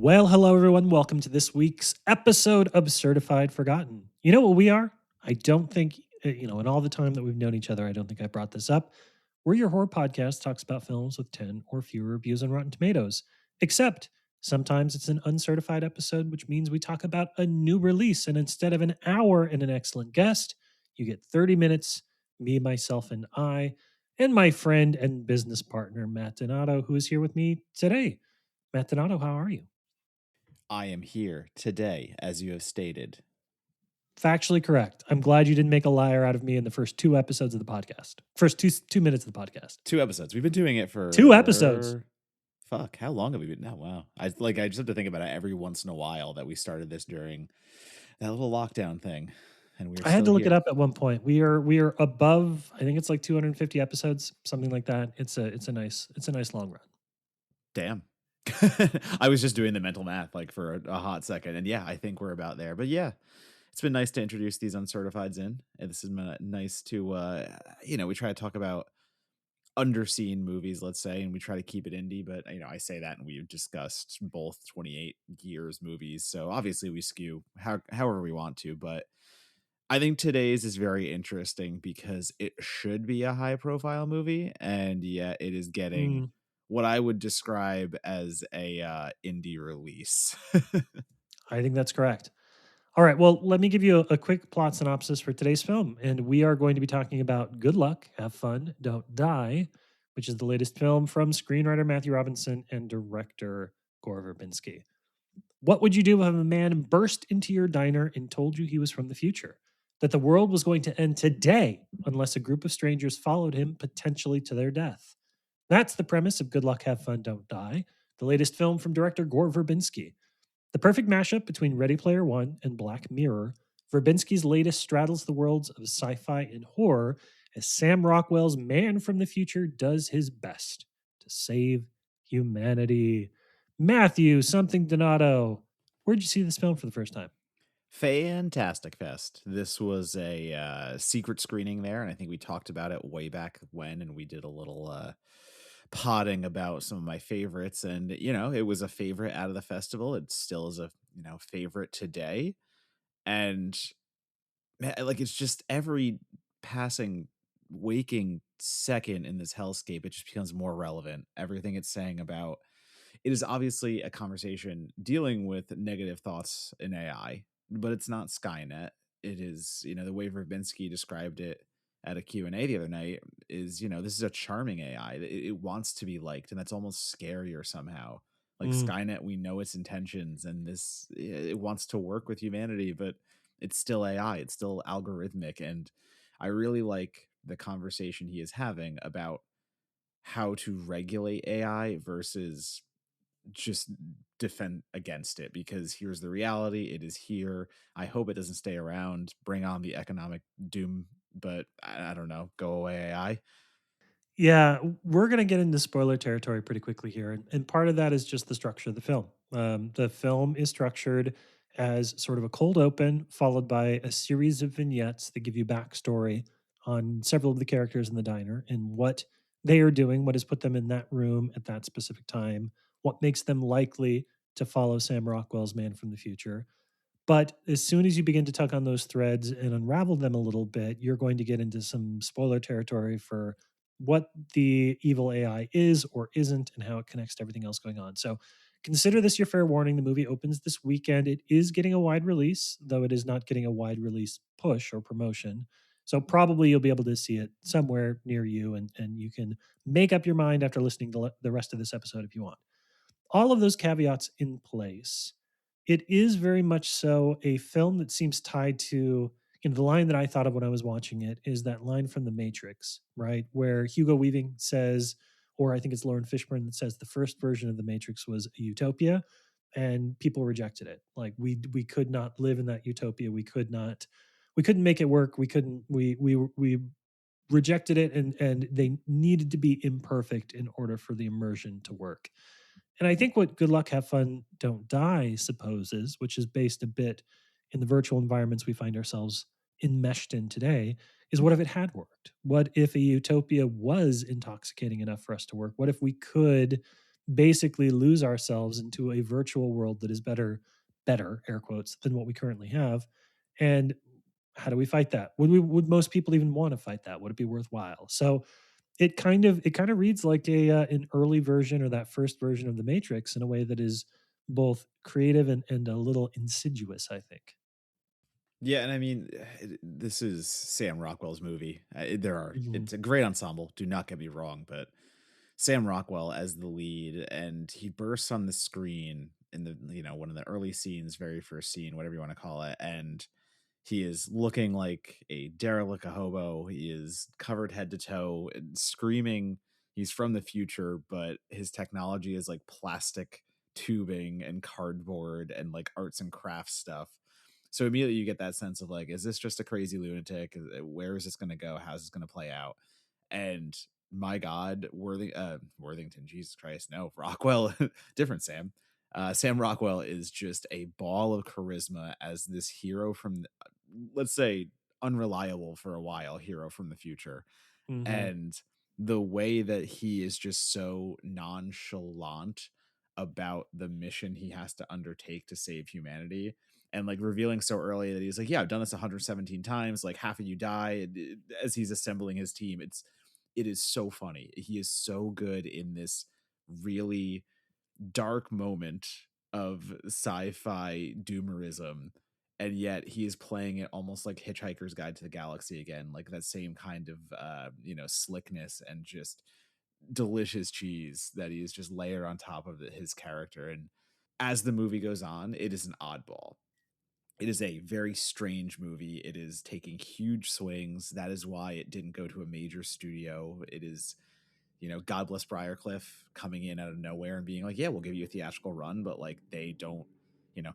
Well, hello everyone. Welcome to this week's episode of Certified Forgotten. You know what we are? I don't think, in all the time that we've known each other, I don't think I brought this up. We're your horror podcast talks about films with 10 or fewer reviews on Rotten Tomatoes. Except sometimes it's an uncertified episode, which means we talk about a new release. And instead of an hour and an excellent guest, you get 30 minutes, me, myself, and I, and my friend and business partner, Matt Donato, who is here with me today. Matt Donato, how are you? I am here today, as you have stated. Factually correct. I'm glad you didn't make a liar out of me in the first two episodes of the podcast. First two minutes of the podcast. 2 episodes. We've been doing it for 2 episodes. Fuck, how long have we been now? Wow. I just have to think about it every once in a while that we started this during that little lockdown thing. And we're I had to still look it here. up at one point. We are above, I think it's like 250 episodes, something like that. It's a nice long run. Damn. I was just doing the mental math like for a hot second. And yeah, I think we're about there. But yeah, it's been nice to introduce these uncertifieds in. And this has been nice to we try to talk about underseen movies, let's say, and we try to keep it indie, but I say that and we've discussed both 28 years movies, so obviously we skew however we want to, but I think today's is very interesting because it should be a high profile movie, and yet it is getting what I would describe as a indie release. I think that's correct. All right. Well, let me give you a quick plot synopsis for today's film. And we are going to be talking about Good Luck, Have Fun, Don't Die, which is the latest film from screenwriter Matthew Robinson and director Gore Verbinski. What would you do if a man burst into your diner and told you he was from the future? That the world was going to end today unless a group of strangers followed him, potentially to their death. That's the premise of Good Luck, Have Fun, Don't Die, the latest film from director Gore Verbinski. The perfect mashup between Ready Player One and Black Mirror, Verbinski's latest straddles the worlds of sci fi and horror as Sam Rockwell's man from the future does his best to save humanity. Matthew, something Donato, where'd you see this film for the first time? Fantastic Fest. This was a secret screening there, and I think we talked about it way back when, and we did a little potting about some of my favorites, and it was a favorite out of the festival. It still is a favorite today, and man, like it's just every passing waking second in this hellscape, it just becomes more relevant. Everything it's saying about it is obviously a conversation dealing with negative thoughts in AI, but it's not Skynet. It is, the way Verbinski described it at a Q&A the other night is, this is a charming AI. It wants to be liked, and that's almost scarier somehow. Like Skynet, we know its intentions, and it wants to work with humanity, but it's still AI. It's still algorithmic, and I really like the conversation he is having about how to regulate AI versus just defend against it, because here's the reality. It is here. I hope it doesn't stay around. Bring on the economic doom, but I don't know. Go away, AI. Yeah, we're going to get into spoiler territory pretty quickly here. And part of that is just the structure of the film. The film is structured as sort of a cold open, followed by a series of vignettes that give you backstory on several of the characters in the diner and what they are doing, what has put them in that room at that specific time, what makes them likely to follow Sam Rockwell's man from the future. But as soon as you begin to tug on those threads and unravel them a little bit, you're going to get into some spoiler territory for what the evil AI is or isn't and how it connects to everything else going on. So consider this your fair warning. The movie opens this weekend. It is getting a wide release, though it is not getting a wide release push or promotion. So probably you'll be able to see it somewhere near you, and you can make up your mind after listening to the rest of this episode if you want. All of those caveats in place, it is very much so a film that seems tied to, the line that I thought of when I was watching it is that line from The Matrix, right? Where Hugo Weaving says, or I think it's Lauren Fishburne that says the first version of The Matrix was a utopia and people rejected it. Like we could not live in that utopia. We couldn't make it work. We rejected it, and they needed to be imperfect in order for the immersion to work. And I think what Good Luck, Have Fun, Don't Die supposes, which is based a bit in the virtual environments we find ourselves enmeshed in today, is what if it had worked? What if a utopia was intoxicating enough for us to work? What if we could basically lose ourselves into a virtual world that is better, air quotes, than what we currently have. And how do we fight that? Would most people even want to fight that? Would it be worthwhile? So it kind of reads like an early version or that first version of the Matrix in a way that is both creative and a little insidious, I think. Yeah, and I mean, this is Sam Rockwell's movie. Mhm. It's a great ensemble. Do not get me wrong, but Sam Rockwell as the lead, and he bursts on the screen in the one of the early scenes, very first scene, whatever you want to call it, and he is looking like a derelict, a hobo. He is covered head to toe and screaming. He's from the future, but his technology is like plastic tubing and cardboard and like arts and crafts stuff. So immediately you get that sense of like, is this just a crazy lunatic? Where is this going to go? How's this going to play out? And my God, Worthington, Jesus Christ, no, Rockwell, different Sam. Sam Rockwell is just a ball of charisma as this hero from, let's say, unreliable for a while hero from the future. Mhm. And the way that he is just so nonchalant about the mission he has to undertake to save humanity, and like revealing so early that he's like, yeah, I've done this 117 times, like half of you die, as he's assembling his team. It is so funny. He is so good in this really dark moment of sci-fi doomerism, and yet he is playing it almost like Hitchhiker's Guide to the Galaxy again, like that same kind of slickness and just delicious cheese that he is just layered on top of his character. And as the movie goes on, it is an oddball. It is a very strange movie. It is taking huge swings. That is why it didn't go to a major studio. It is, God bless Briarcliff coming in out of nowhere and being like, yeah, we'll give you a theatrical run, but like they don't,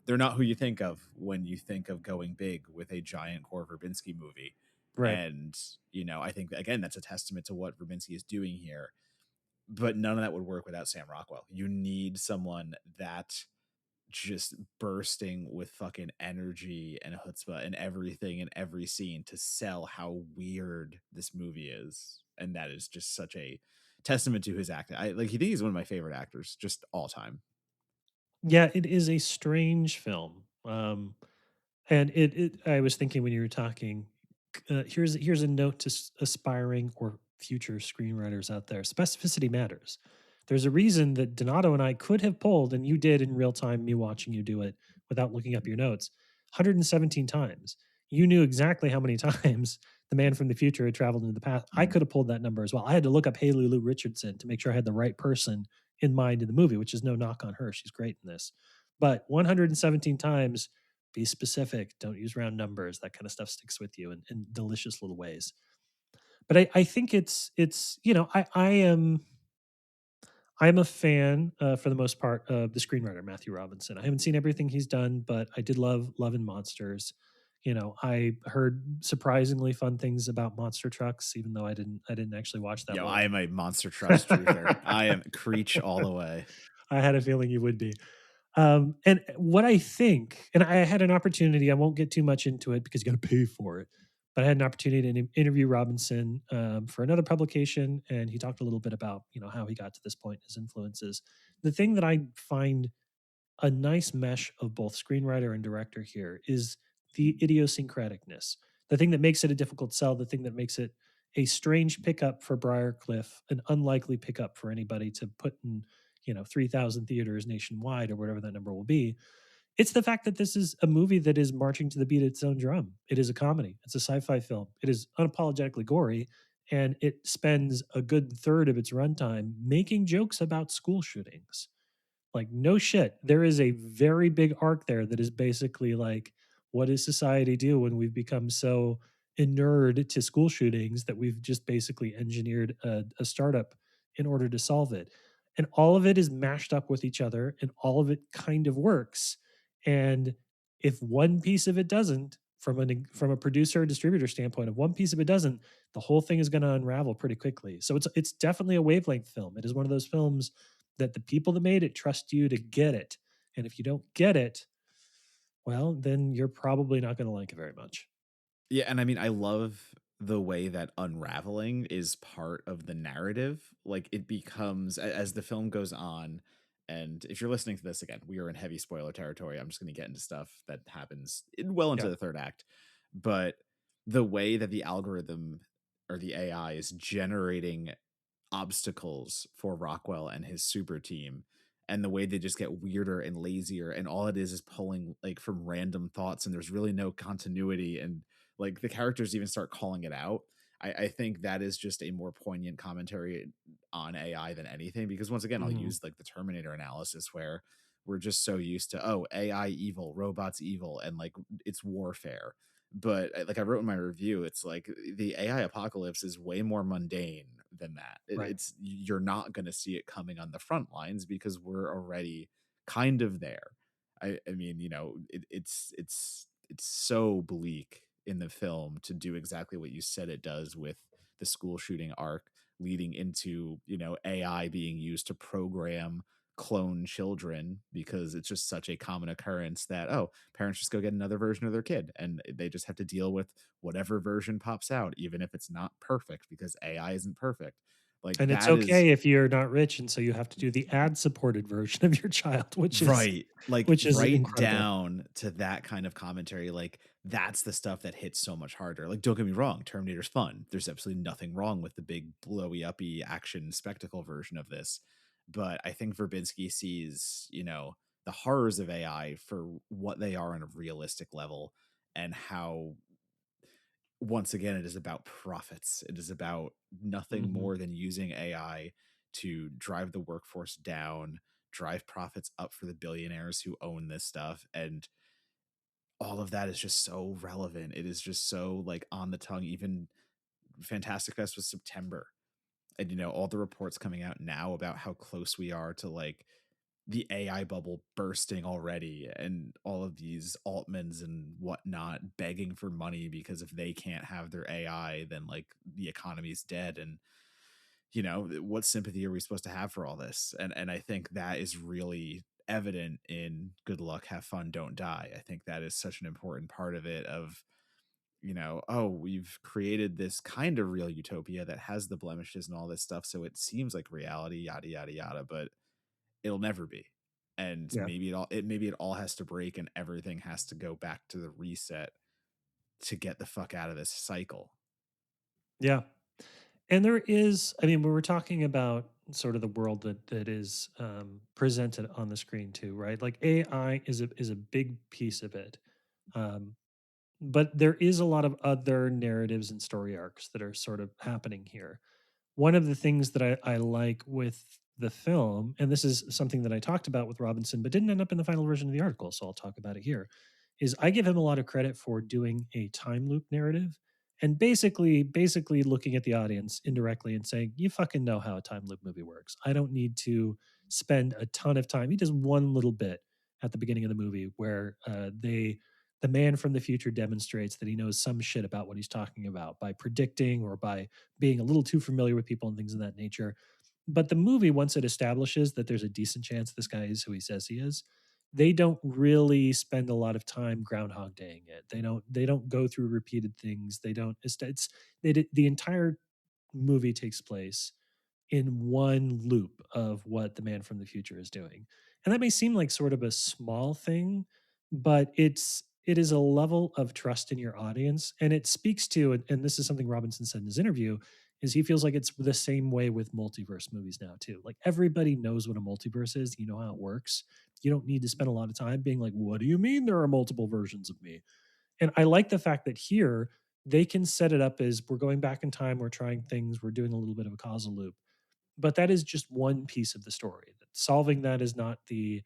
they're not who you think of when you think of going big with a giant Gore Verbinski movie. Right. And, I think again, that's a testament to what Verbinski is doing here. But none of that would work without Sam Rockwell. You need someone that just bursting with fucking energy and chutzpah and everything in every scene to sell how weird this movie is. And that is just such a testament to his acting. I like, he think he's one of my favorite actors just all time. Yeah, it is a strange film. And I was thinking when you were talking, here's a note to aspiring or future screenwriters out there: specificity matters. There's a reason that Donato and I could have pulled, and you did in real time, me watching you do it without looking up your notes, 117 times. You knew exactly how many times the man from the future had traveled into the past. I could have pulled that number as well. I had to look up Haley Lou Richardson to make sure I had the right person in mind in the movie, which is no knock on her. She's great in this. But 117 times, be specific, don't use round numbers. That kind of stuff sticks with you in delicious little ways. But I think it's I'm a fan, for the most part, of the screenwriter Matthew Robinson. I haven't seen everything he's done, but I did love Love and Monsters. I heard surprisingly fun things about Monster Trucks, even though I didn't actually watch that Yo, I one. am a Monster Trucks truther. I am Creech all the way. I had a feeling you would be. And what I think, and I had an opportunity, I won't get too much into it because you got to pay for it, but I had an opportunity to interview Robinson for another publication, and he talked a little bit about how he got to this point, his influences. The thing that I find a nice mesh of both screenwriter and director here is the idiosyncraticness. The thing that makes it a difficult sell, the thing that makes it a strange pickup for Briarcliff, an unlikely pickup for anybody to put in, 3,000 theaters nationwide or whatever that number will be. It's the fact that this is a movie that is marching to the beat of its own drum. It is a comedy. It's a sci-fi film. It is unapologetically gory, and it spends a good third of its runtime making jokes about school shootings. Like, no shit. There is a very big arc there that is basically like, what does society do when we've become so inured to school shootings that we've just basically engineered a startup in order to solve it? And all of it is mashed up with each other, and all of it kind of works. And if one piece of it doesn't, from a producer or distributor standpoint, if one piece of it doesn't, the whole thing is going to unravel pretty quickly. So it's definitely a wavelength film. It is one of those films that the people that made it trust you to get it. And if you don't get it, well, then you're probably not going to like it very much. Yeah, and I mean, I love the way that unraveling is part of the narrative. Like, it becomes as the film goes on, and if you're listening to this again, we are in heavy spoiler territory. I'm just going to get into stuff that happens well into Yeah. the third act, but the way that the algorithm or the AI is generating obstacles for Rockwell and his super team, and the way they just get weirder and lazier, and all it is pulling like from random thoughts, and there's really no continuity, and like the characters even start calling it out. I think that is just a more poignant commentary on AI than anything, because once again, I'll Mhm. use like the Terminator analysis where we're just so used to, oh, AI evil, robots evil, and like it's warfare. But like I wrote in my review, it's like the AI apocalypse is way more mundane than that. Right. It's you're not going to see it coming on the front lines because we're already kind of there. I mean, it's so bleak in the film to do exactly what you said it does with the school shooting arc, leading into AI being used to program clone children, because it's just such a common occurrence that, oh, parents just go get another version of their kid and they just have to deal with whatever version pops out, even if it's not perfect, because AI isn't perfect. Like And it's that is okay if you're not rich, and so you have to do the ad-supported version of your child, right. Like which is right incredible. down to that kind of commentary. Like that's the stuff that hits so much harder. Like, don't get me wrong, Terminator's fun. There's absolutely nothing wrong with the big blowy uppy action spectacle version of this. But I think Verbinski sees, the horrors of AI for what they are on a realistic level, and how once again it is about profits. It is about nothing Mhm. more than using AI to drive the workforce down, drive profits up for the billionaires who own this stuff, and all of that is just so relevant. It is just so like on the tongue. Even Fantastic Fest was September, and all the reports coming out now about how close we are to like the AI bubble bursting already, and all of these Altmans and whatnot begging for money because if they can't have their AI, then like the economy's dead. And what sympathy are we supposed to have for all this? And I think that is really evident in Good Luck, Have Fun, Don't Die. I think that is such an important part of it, of oh, we've created this kind of real utopia that has the blemishes and all this stuff, so it seems like reality, yada yada yada, but it'll never be. And Yeah. maybe it all has to break and everything has to go back to the reset to get the fuck out of this cycle. Yeah. And there is, I mean, when we're talking about sort of the world that is presented on the screen too, right? Like AI is a big piece of it. Um, but there is a lot of other narratives and story arcs that are sort of happening here. One of the things that I like with the film, and this is something that I talked about with Robinson, but didn't end up in the final version of the article, so I'll talk about it here, is I give him a lot of credit for doing a time loop narrative and basically looking at the audience indirectly and saying, "You fucking know how a time loop movie works. I don't need to spend a ton of time." He does one little bit at the beginning of the movie where the man from the future demonstrates that he knows some shit about what he's talking about by predicting or by being a little too familiar with people and things of that nature. But the movie, once it establishes that there's a decent chance this guy is who he says he is, they don't really spend a lot of time groundhog daying it. They don't go through repeated things. They don't it's the entire movie takes place in one loop of what the man from the future is doing. And that may seem like sort of a small thing, but it is a level of trust in your audience. And it speaks to, and this is something Robinson said in his interview, is he feels like it's the same way with multiverse movies now too. Like everybody knows what a multiverse is, you know how it works. You don't need to spend a lot of time being like, what do you mean there are multiple versions of me? And I like the fact that here they can set it up as we're going back in time, we're trying things, we're doing a little bit of a causal loop, but that is just one piece of the story. That solving that is not the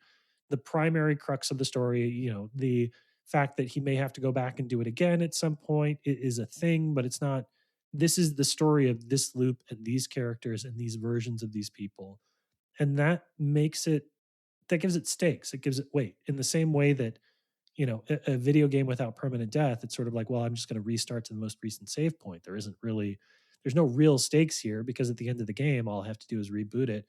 primary crux of the story. The fact that he may have to go back and do it again at some point is a thing, but it's not. This is the story of this loop and these characters and these versions of these people, and that gives it stakes. It gives it weight in the same way that a video game without permanent death, it's sort of like, well, I'm just going to restart to the most recent save point. There's no real stakes here because at the end of the game, all I have to do is reboot it.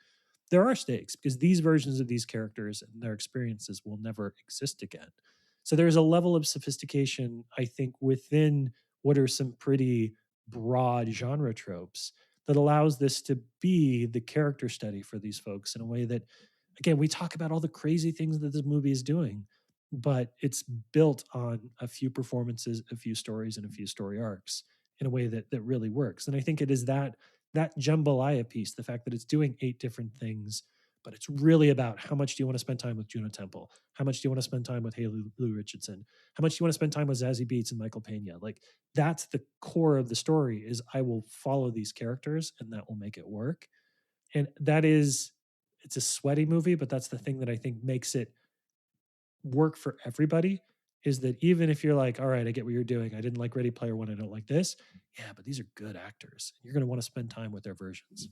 There are stakes because these versions of these characters and their experiences will never exist again. So there's a level of sophistication, I think, within what are some pretty broad genre tropes that allows this to be the character study for these folks in a way that, again, we talk about all the crazy things that this movie is doing, but it's built on a few performances, a few stories, and a few story arcs in a way that really works. And I think it is that jambalaya piece, the fact that it's doing 8 different things, but it's really about how much do you want to spend time with Juno Temple? How much do you want to spend time with Haley Lou Richardson? How much do you want to spend time with Zazie Beetz and Michael Pena? Like, that's the core of the story, is I will follow these characters and that will make it work. And that is, it's a sweaty movie, but that's the thing that I think makes it work for everybody, is that even if you're like, all right, I get what you're doing. I didn't like Ready Player One. I don't like this. Yeah, but these are good actors. You're going to want to spend time with their versions.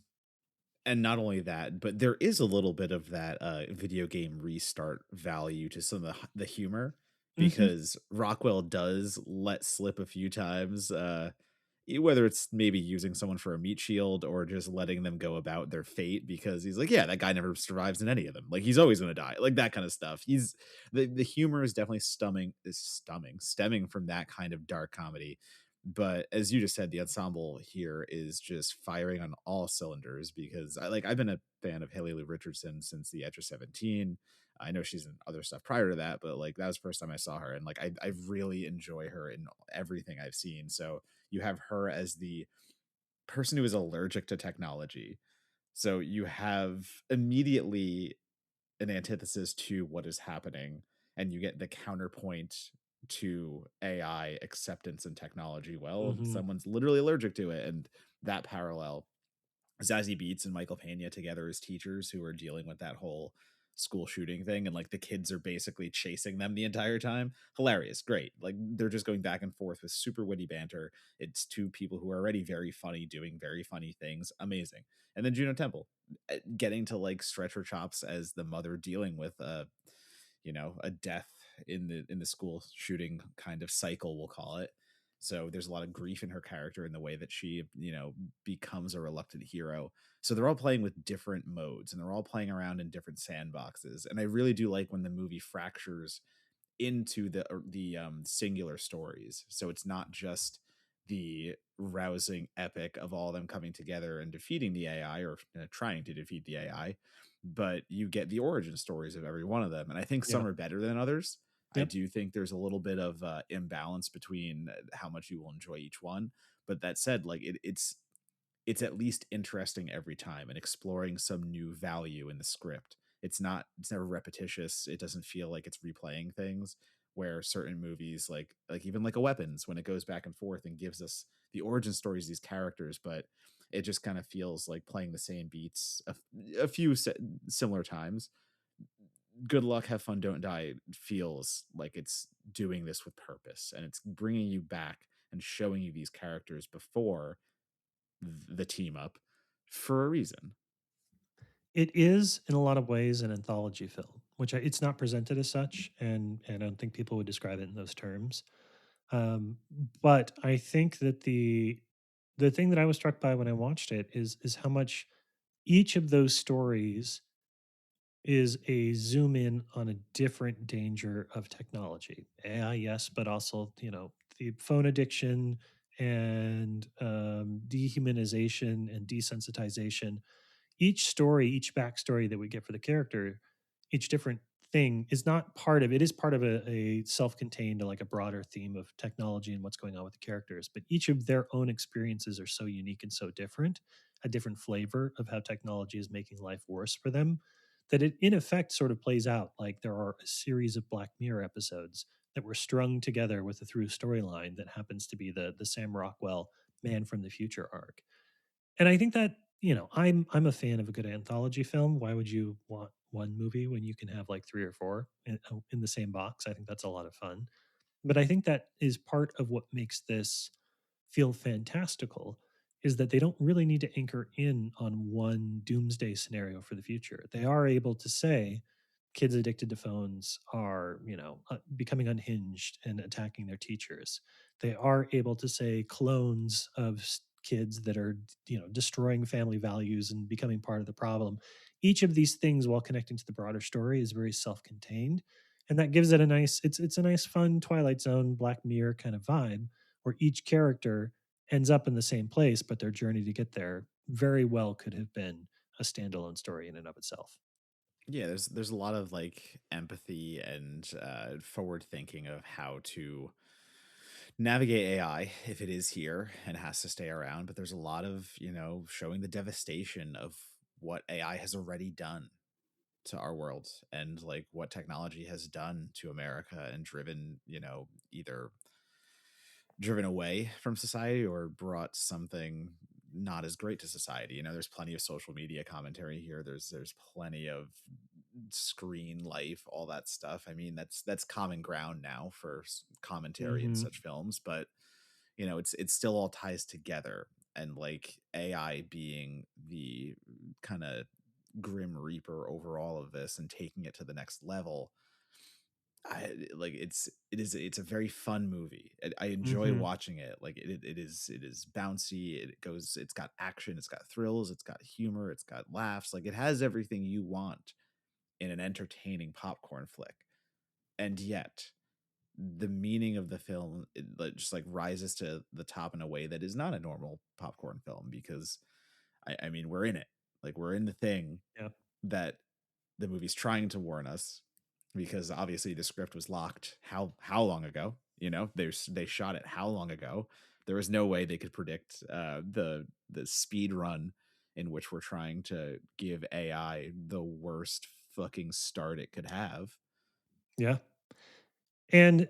And not only that, but there is a little bit of that video game restart value to some of the humor, Hmm. because Rockwell does let slip a few times, whether it's maybe using someone for a meat shield or just letting them go about their fate, because he's like, yeah, that guy never survives in any of them. Like, he's always going to die, like that kind of stuff. The humor is definitely stemming from that kind of dark comedy. But as you just said, the ensemble here is just firing on all cylinders, because I've been a fan of Haley Lou Richardson since The Edge of 17. I know she's in other stuff prior to that, but like that was the first time I saw her, and like I really enjoy her in everything I've seen. So you have her as the person who is allergic to technology. So you have immediately an antithesis to what is happening, and you get the counterpoint to AI acceptance and technology. Well, Hmm. someone's literally allergic to it, and that parallel, Zazie Beetz and Michael Pena together as teachers who are dealing with that whole school shooting thing, and like the kids are basically chasing them the entire time. Hilarious, great. Like they're just going back and forth with super witty banter. It's two people who are already very funny doing very funny things. Amazing. And then Juno Temple getting to like stretch her chops as the mother dealing with a death in the school shooting kind of cycle, we'll call it. So there's a lot of grief in her character in the way that she, becomes a reluctant hero. So they're all playing with different modes, and they're all playing around in different sandboxes. And I really do like when the movie fractures into the singular stories. So it's not just the rousing epic of all of them coming together and defeating the AI, or trying to defeat the AI, but you get the origin stories of every one of them. And I think Yeah. some are better than others. I Yep. do think there's a little bit of imbalance between how much you will enjoy each one. But that said, like it's at least interesting every time and exploring some new value in the script. It's never repetitious. It doesn't feel like it's replaying things, where certain movies like even like a Weapons, when it goes back and forth and gives us the origin stories of these characters, but it just kind of feels like playing the same beats a few similar times. Good Luck, Have Fun, Don't Die feels like it's doing this with purpose, and it's bringing you back and showing you these characters before the team up for a reason. It is in a lot of ways an anthology film, which it's not presented as such, and I don't think people would describe it in those terms. Um, but I think that the thing that I was struck by when I watched it is how much each of those stories is a zoom in on a different danger of technology. AI, yes, but also, the phone addiction and dehumanization and desensitization. Each story, each backstory that we get for the character, each different thing is not part of it, is part of a self-contained, like a broader theme of technology and what's going on with the characters. But each of their own experiences are so unique and so different, a different flavor of how technology is making life worse for them, that it in effect sort of plays out like there are a series of Black Mirror episodes that were strung together with a through storyline that happens to be the Sam Rockwell Man from the Future arc. And I think that, I'm a fan of a good anthology film. Why would you want one movie when you can have like 3 or 4 in the same box? I think that's a lot of fun. But I think that is part of what makes this feel fantastical, is that they don't really need to anchor in on one doomsday scenario for the future. They are able to say kids addicted to phones are, becoming unhinged and attacking their teachers. They are able to say clones of kids that are, destroying family values and becoming part of the problem. Each of these things, while connecting to the broader story, is very self-contained, and that gives it a nice, it's a nice fun Twilight Zone Black Mirror kind of vibe, where each character ends up in the same place, but their journey to get there very well could have been a standalone story in and of itself. Yeah, there's a lot of like empathy and forward thinking of how to navigate AI if it is here and has to stay around. But there's a lot of, showing the devastation of what AI has already done to our world and like what technology has done to America and driven, either driven away from society or brought something not as great to society. There's plenty of social media commentary here. There's plenty of screen life, all that stuff. I mean, that's common ground now for commentary in Hmm. such films, but it's still all ties together. And like AI being the kind of grim reaper over all of this and taking it to the next level, it's a very fun movie. I enjoy Hmm. watching it. Like it is bouncy. It's got action, it's got thrills, it's got humor, it's got laughs. Like it has everything you want in an entertaining popcorn flick. And yet the meaning of the film just like rises to the top in a way that is not a normal popcorn film because I mean we're in it. Like we're in the thing Yeah. that the movie's trying to warn us because obviously the script was locked how long ago. They shot it how long ago. There was no way they could predict the speed run in which we're trying to give AI the worst fucking start it could have. Yeah. And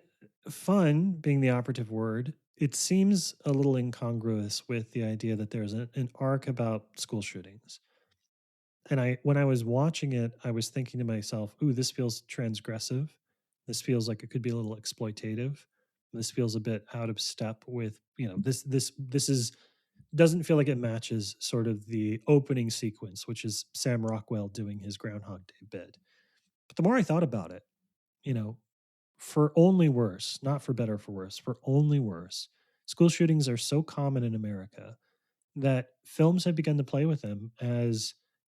fun being the operative word, it seems a little incongruous with the idea that there's an arc about school shootings. And when I was watching it, I was thinking to myself, "Ooh, this feels transgressive. This feels like it could be a little exploitative. This feels a bit out of step with, this is doesn't feel like it matches sort of the opening sequence, which is Sam Rockwell doing his Groundhog Day bit." But the more I thought about it, you know, for only worse, not for better or for worse, for only worse, school shootings are so common in America that films have begun to play with them as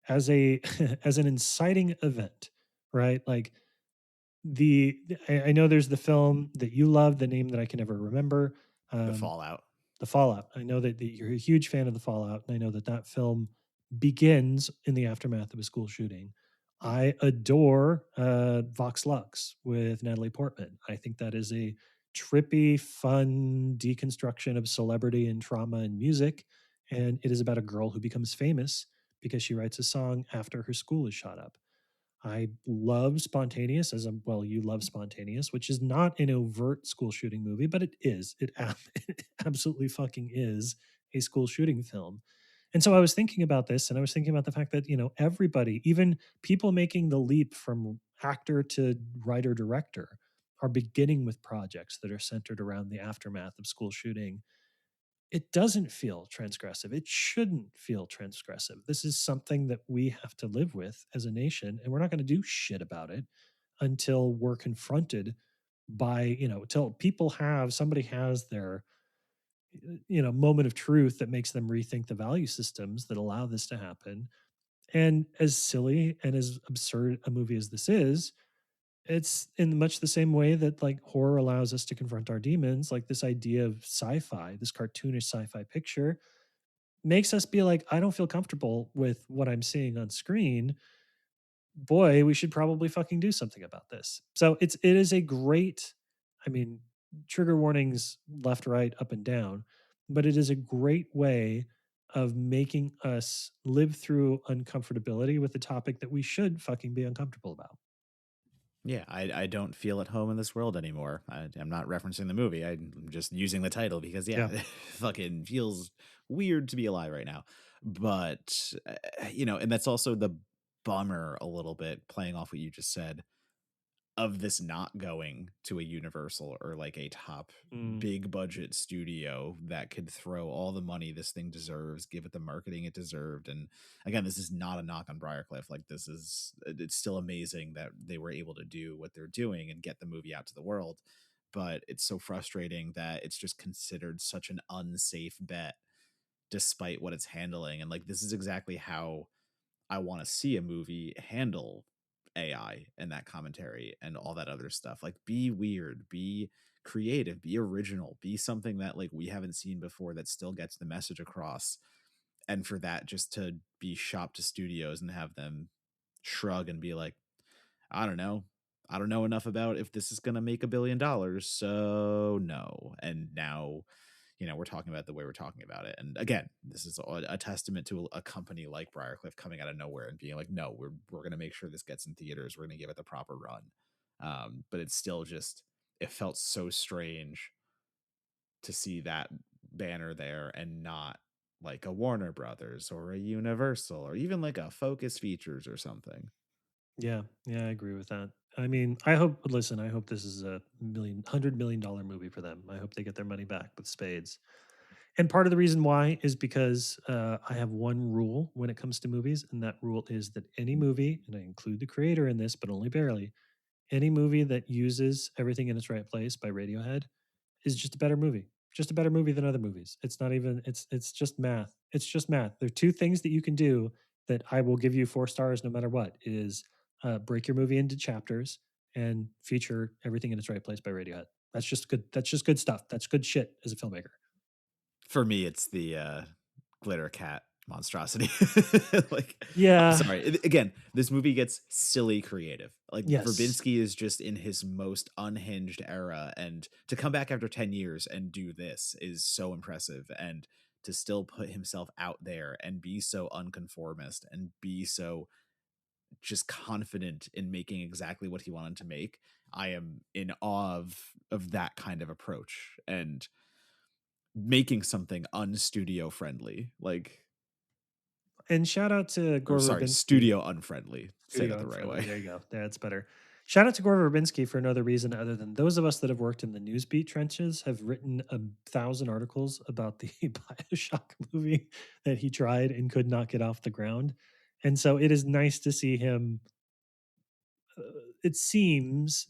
a as an inciting event, right? Like I know there's the film that you love, the name that I can never remember. The Um, Fallout. the Fallout. I know that you're a huge fan of the Fallout, and I know that that film begins in the aftermath of a school shooting. I adore Vox Lux with Natalie Portman. I think that is a trippy, fun deconstruction of celebrity and trauma and music. And it is about a girl who becomes famous because she writes a song after her school is shot up. I love Spontaneous as a well, you love Spontaneous, which is not an overt school shooting movie, but it is. It absolutely fucking is a school shooting film. And so I was thinking about this and I was thinking about the fact that, everybody, even people making the leap from actor to writer director, are beginning with projects that are centered around the aftermath of school shooting. It doesn't feel transgressive. It shouldn't feel transgressive. This is something that we have to live with as a nation, and we're not going to do shit about it until we're confronted by, till people have somebody has their, moment of truth that makes them rethink the value systems that allow this to happen. And as silly and as absurd a movie as this is, it's in much the same way that like horror allows us to confront our demons, like this idea of sci-fi, this cartoonish sci-fi picture makes us be like, I don't feel comfortable with what I'm seeing on screen. Boy, we should probably fucking do something about this. So it is a great, I mean, trigger warnings left, right, up and down, but it is a great way of making us live through uncomfortability with a topic that we should fucking be uncomfortable about. Yeah, I don't feel at home in this world anymore. I'm not referencing the movie. I'm just using the title because yeah, Yeah. it fucking feels weird to be alive right now. But and that's also the bummer a little bit playing off what you just said of this not going to a Universal or like a top Mm, big budget studio that could throw all the money this thing deserves, give it the marketing it deserved. And again, this is not a knock on Briarcliff. Like it's still amazing that they were able to do what they're doing and get the movie out to the world. But it's so frustrating that it's just considered such an unsafe bet despite what it's handling. And like this is exactly how I want to see a movie handle AI and that commentary and all that other stuff. Like, be weird, be creative, be original, be something that like we haven't seen before that still gets the message across. And for that just to be shopped to studios and have them shrug and be like, I don't know. I don't know enough about if this is going to make $1 billion. So no. And now, we're talking about the way we're talking about it. And again, this is a testament to a company like Briarcliff coming out of nowhere and being like, no, we're going to make sure this gets in theaters. We're going to give it the proper run. But it's still just, it felt so strange to see that banner there and not like a Warner Brothers or a Universal or even like a Focus Features or something. Yeah, yeah, I agree with that. I mean, I hope. Listen, I hope this is a $100 million movie for them. I hope they get their money back with spades. And part of the reason why is because I have one rule when it comes to movies, and that rule is that any movie, and I include the creator in this, but only barely, any movie that uses "Everything in Its Right Place" by Radiohead is just a better movie. Just a better movie than other movies. It's not even it's just math. It's just math. There are two things that you can do that I will give you 4 stars no matter what is break your movie into chapters and feature Everything in Its Right Place by Radiohead. That's just good stuff. That's good shit as a filmmaker. For me, it's the glitter cat monstrosity. Like, I'm Yeah. sorry. Again, this movie gets silly creative. Like, Yes. Verbinski is just in his most unhinged era, and to come back after 10 years and do this is so impressive. And to still put himself out there and be so unconformist and be so just confident in making exactly what he wanted to make. I am in awe of that kind of approach and making something unstudio friendly. Like, And shout out to or Gore sorry, Verbinski. studio unfriendly. Say that Studio the right unfriendly. way. There you go. That's better. Shout out to Gore Verbinski for another reason other than those of us that have worked in the newsbeat trenches have written 1,000 articles about the Bioshock movie that he tried and could not get off the ground. And so it is nice to see him, uh, it seems,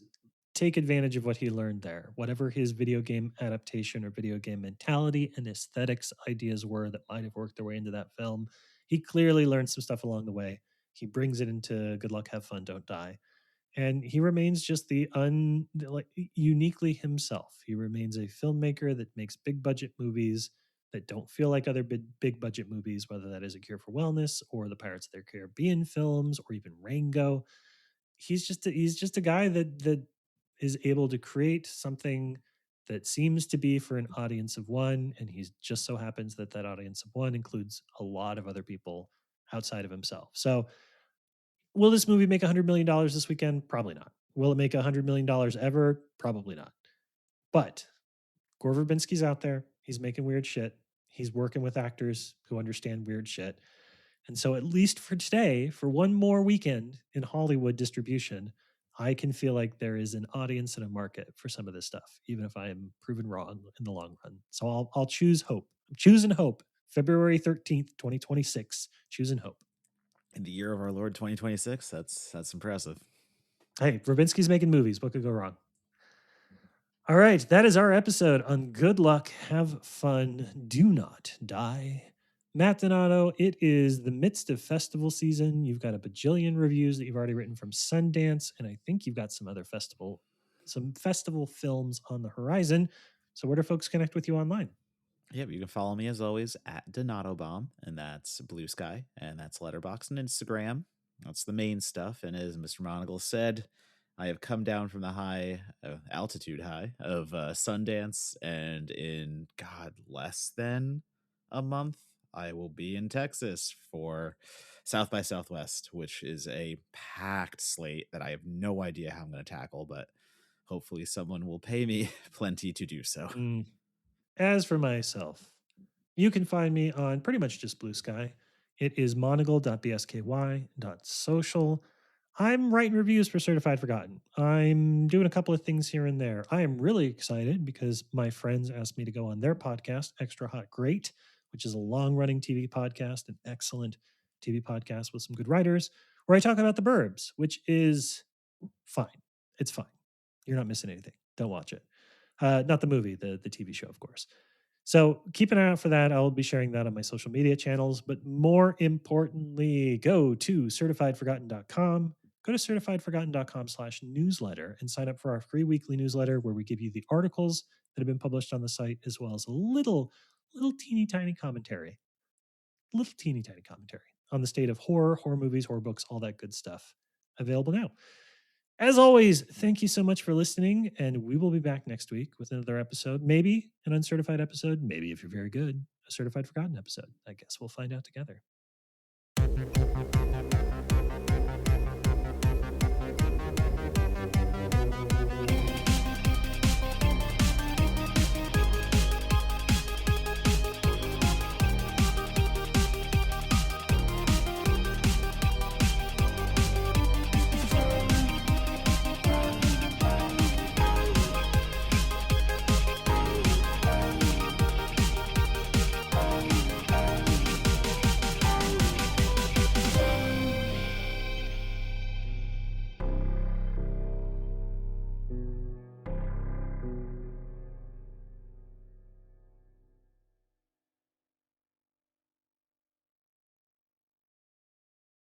take advantage of what he learned there. Whatever his video game adaptation or video game mentality and aesthetics ideas were that might have worked their way into that film, he clearly learned some stuff along the way. He brings it into Good Luck, Have Fun, Don't Die, and he remains just like uniquely himself. He remains a filmmaker that makes big budget movies that don't feel like other big budget movies, whether that is A Cure for Wellness or the Pirates of the Caribbean films or even Rango. He's just a guy that is able to create something that seems to be for an audience of one, and he just so happens that that audience of one includes a lot of other people outside of himself. So will this movie make $100 million this weekend? Probably not. Will it make $100 million ever? Probably not. But Gore Verbinski's out there. He's making weird shit. He's working with actors who understand weird shit. And so, at least for today, for one more weekend in Hollywood distribution, I can feel like there is an audience and a market for some of this stuff, even if I am proven wrong in the long run. So I'll choose hope. I'm choosing hope. February 13th, 2026. Choosing hope. In the year of our Lord 2026, that's impressive. Hey, Verbinski's making movies. What could go wrong? All right, that is our episode on Good Luck, Have Fun, Do Not Die. Matt Donato, it is the midst of festival season. You've got a bajillion reviews that you've already written from Sundance, and I think you've got some festival films on the horizon. So where do folks connect with you online? Yeah, but you can follow me as always at Donato Bomb, and that's Blue Sky, and that's Letterbox and Instagram. That's the main stuff. And as Mr. Monagle said, I have come down from the altitude high of Sundance, and in less than a month, I will be in Texas for South by Southwest, which is a packed slate that I have no idea how I'm going to tackle, but hopefully someone will pay me plenty to do so. Mm. As for myself, you can find me on pretty much just Blue Sky. It is monagle.bsky.social. I'm writing reviews for Certified Forgotten. I'm doing a couple of things here and there. I am really excited because my friends asked me to go on their podcast, Extra Hot Great, which is a long running TV podcast, an excellent TV podcast with some good writers, where I talk about the Burbs, which is fine. It's fine. You're not missing anything. Don't watch it. Not the movie, the TV show, of course. So keep an eye out for that. I'll be sharing that on my social media channels. But more importantly, go to certifiedforgotten.com. Go to certifiedforgotten.com/newsletter and sign up for our free weekly newsletter where we give you the articles that have been published on the site, as well as a little teeny tiny commentary, little teeny tiny commentary on the state of horror movies, horror books, all that good stuff. Available now. As always, thank you so much for listening, and we will be back next week with another episode. Maybe an uncertified episode, maybe if you're very good, a certified forgotten episode. I guess we'll find out together.